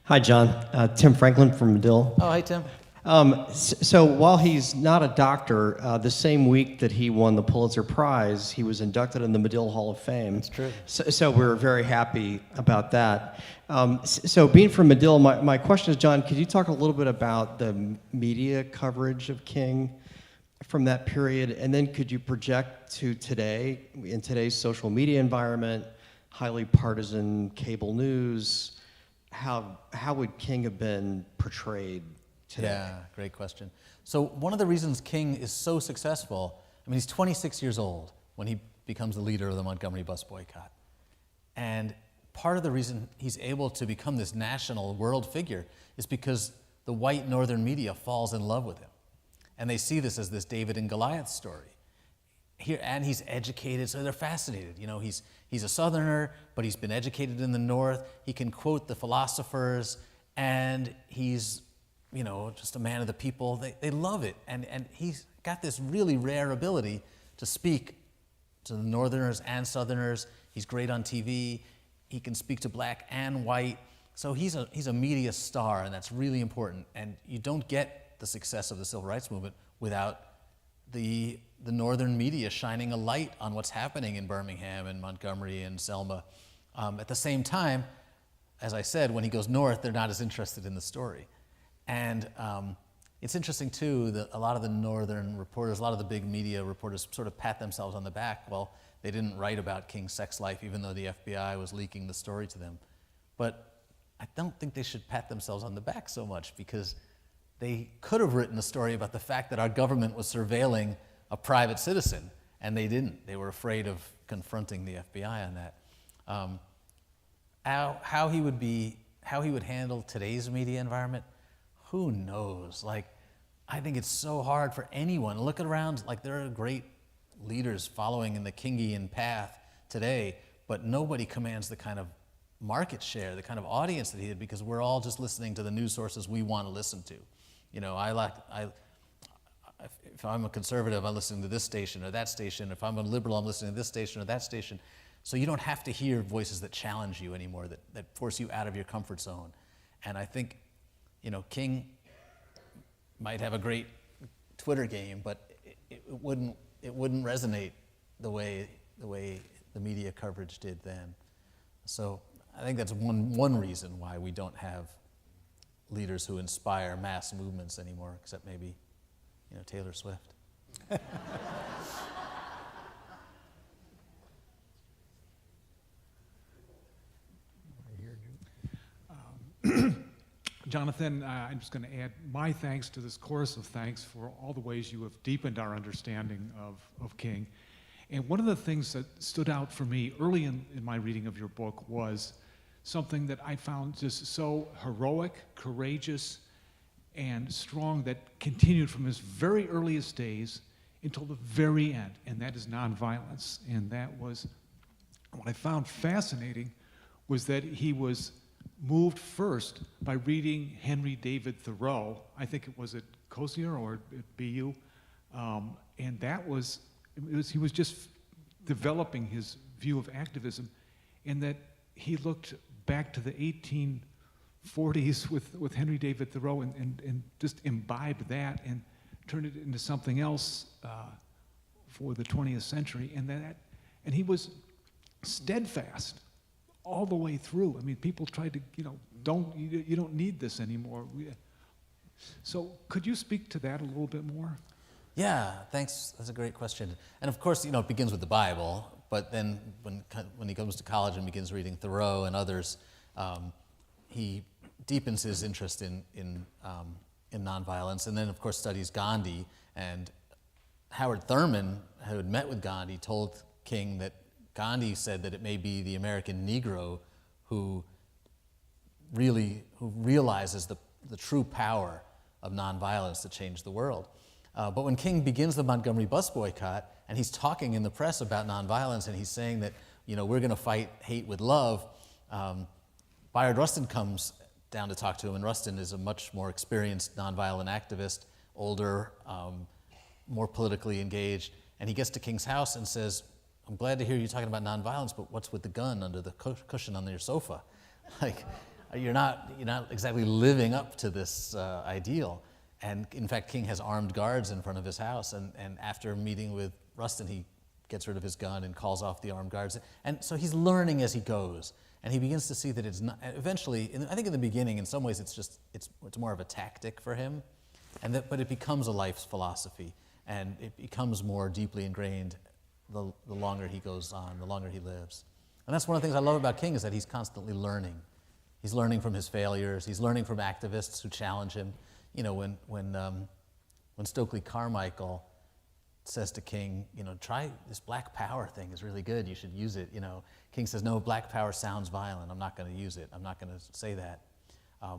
Hi, John. Tim Franklin from Medill. Oh, hi, Tim. So while he's not a doctor, the same week that he won the Pulitzer Prize, he was inducted in the Medill Hall of Fame. That's true. So we're very happy about that. So being from Medill, my question is, John, could you talk a little bit about the media coverage of King from that period? And then could you project to today, in today's social media environment, highly partisan cable news, how would King have been portrayed today? Yeah, great question. So one of the reasons King is so successful, he's 26 years old when he becomes the leader of the Montgomery bus boycott. And part of the reason he's able to become this national world figure is because the white northern media falls in love with him. And they see this as this David and Goliath story. And he's educated, so they're fascinated. He's a Southerner, but he's been educated in the North. He can quote the philosophers, and he's, just a man of the people. They love it, and he's got this really rare ability to speak to the Northerners and Southerners. He's great on TV. He can speak to black and white. So he's a media star, and that's really important. And you don't get the success of the civil rights movement without the northern media shining a light on what's happening in Birmingham and Montgomery and Selma. At the same time, as I said, when he goes north, they're not as interested in the story. And it's interesting, too, that a lot of the northern reporters, a lot of the big media reporters sort of pat themselves on the back. Well, they didn't write about King's sex life, even though the FBI was leaking the story to them. But I don't think they should pat themselves on the back so much, because they could have written a story about the fact that our government was surveilling a private citizen, and they didn't. They were afraid of confronting the FBI on that. How he would handle today's media environment, who knows? Like, I think it's so hard for anyone. Look around, like there are great leaders following in the Kingian path today, but nobody commands the kind of market share, the kind of audience that he did, because we're all just listening to the news sources we want to listen to. You know, if I'm a conservative, I'm listening to this station or that station. If I'm a liberal, I'm listening to this station or that station. So you don't have to hear voices that challenge you anymore, that force you out of your comfort zone. And I think, you know, King might have a great Twitter game, but it wouldn't resonate the way the media coverage did then. So I think that's one reason why we don't have leaders who inspire mass movements anymore, except maybe, you know, Taylor Swift. Jonathan, I'm just going to add my thanks to this chorus of thanks for all the ways you have deepened our understanding of King. And one of the things that stood out for me early in my reading of your book was something that I found just so heroic, courageous, and strong that continued from his very earliest days until the very end, and that is nonviolence. And that was, what I found fascinating was that he was moved first by reading Henry David Thoreau. I think it was at COSIA or at BU, and he was just developing his view of activism, and that he looked back to the 1840s with Henry David Thoreau and just imbibed that and turned it into something else for the 20th century, and he was steadfast all the way through. I mean, people tried to, you don't need this anymore. So could you speak to that a little bit more? Yeah, thanks. That's a great question. And of course, you know, it begins with the Bible, but then when he comes to college and begins reading Thoreau and others, he deepens his interest in nonviolence, and then of course studies Gandhi. And Howard Thurman, who had met with Gandhi, told King that Gandhi said that it may be the American Negro who realizes the true power of nonviolence to change the world. But when King begins the Montgomery bus boycott, and he's talking in the press about nonviolence, and he's saying that, you know, we're going to fight hate with love, Bayard Rustin comes down to talk to him, and Rustin is a much more experienced nonviolent activist, older, more politically engaged, and he gets to King's house and says, I'm glad to hear you talking about nonviolence, but what's with the gun under the cushion on your sofa? Like, you're not exactly living up to this ideal. And in fact, King has armed guards in front of his house, and after meeting with Rustin, he gets rid of his gun and calls off the armed guards. And so he's learning as he goes, and he begins to see that it's not, eventually, I think in the beginning, in some ways, it's more of a tactic for him, but it becomes a life's philosophy, and it becomes more deeply ingrained the longer he goes on, the longer he lives. And that's one of the things I love about King, is that he's constantly learning. He's learning from his failures. He's learning from activists who challenge him. You know, when Stokely Carmichael says to King, you know, try this black power thing is really good. You should use it. You know, King says, no, black power sounds violent. I'm not going to use it. I'm not going to say that.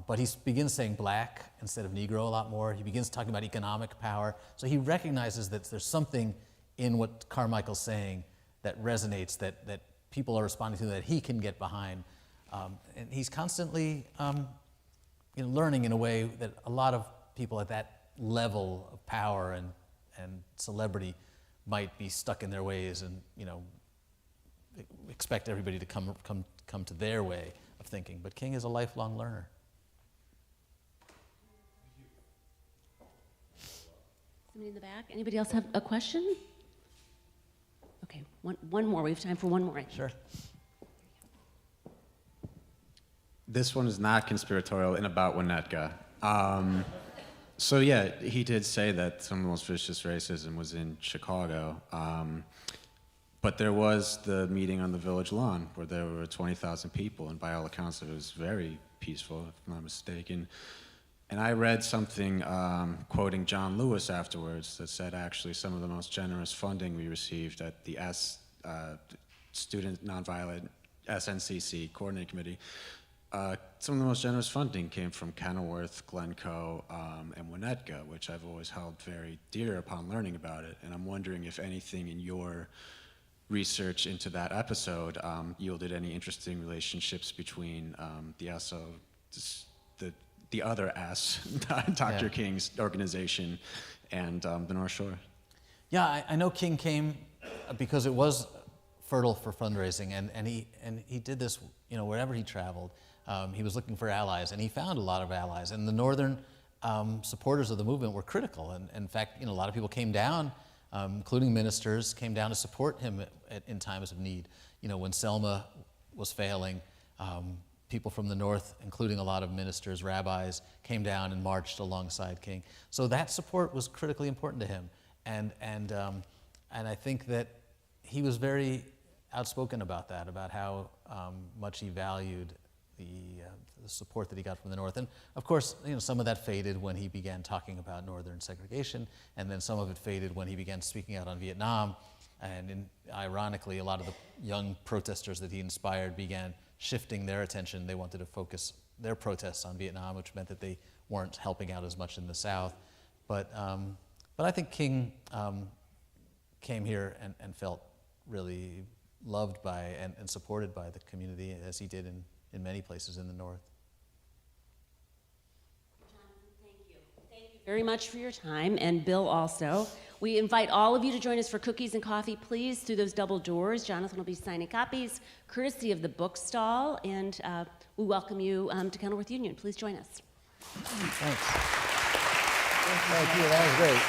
But he begins saying black instead of Negro a lot more. He begins talking about economic power. So he recognizes that there's something in what Carmichael's saying that resonates, that people are responding to, that he can get behind. And he's constantly learning in a way that a lot of people at that level of power and celebrity might be stuck in their ways and, you know, expect everybody to come to their way of thinking. But King is a lifelong learner. Somebody in the back? Anybody else have a question? Okay, one more. We have time for one more. Sure. This one is not conspiratorial and about Winnetka. So yeah, he did say that some of the most vicious racism was in Chicago. But there was the meeting on the village lawn where there were 20,000 people, and by all accounts it was very peaceful, if I'm not mistaken. And I read something quoting John Lewis afterwards that said actually some of the most generous funding we received at the Student Nonviolent SNCC Coordinating Committee, some of the most generous funding came from Kenilworth, Glencoe, and Winnetka, which I've always held very dear upon learning about it. And I'm wondering if anything in your research into that episode yielded any interesting relationships between the other S, Dr. King's organization, and the North Shore. Yeah, I know King came because it was fertile for fundraising, and he did this, wherever he traveled. He was looking for allies, and he found a lot of allies. And the northern supporters of the movement were critical. And in fact, a lot of people came down, including ministers, came down to support him in times of need. When Selma was failing, people from the north, including a lot of ministers, rabbis, came down and marched alongside King. So that support was critically important to him. And I think that he was very outspoken about that, about how much he valued the support that he got from the North. And of course, some of that faded when he began talking about Northern segregation, and then some of it faded when he began speaking out on Vietnam. And ironically, a lot of the young protesters that he inspired began shifting their attention. They wanted to focus their protests on Vietnam, which meant that they weren't helping out as much in the South. But I think King came here and felt really loved by and supported by the community, as he did in many places in the North. Jonathan, thank you. Thank you very much for your time, and Bill also. We invite all of you to join us for cookies and coffee, please, through those double doors. Jonathan will be signing copies, courtesy of the book stall, and we welcome you to Kenilworth Union. Please join us. Thanks. Thank you. That was great.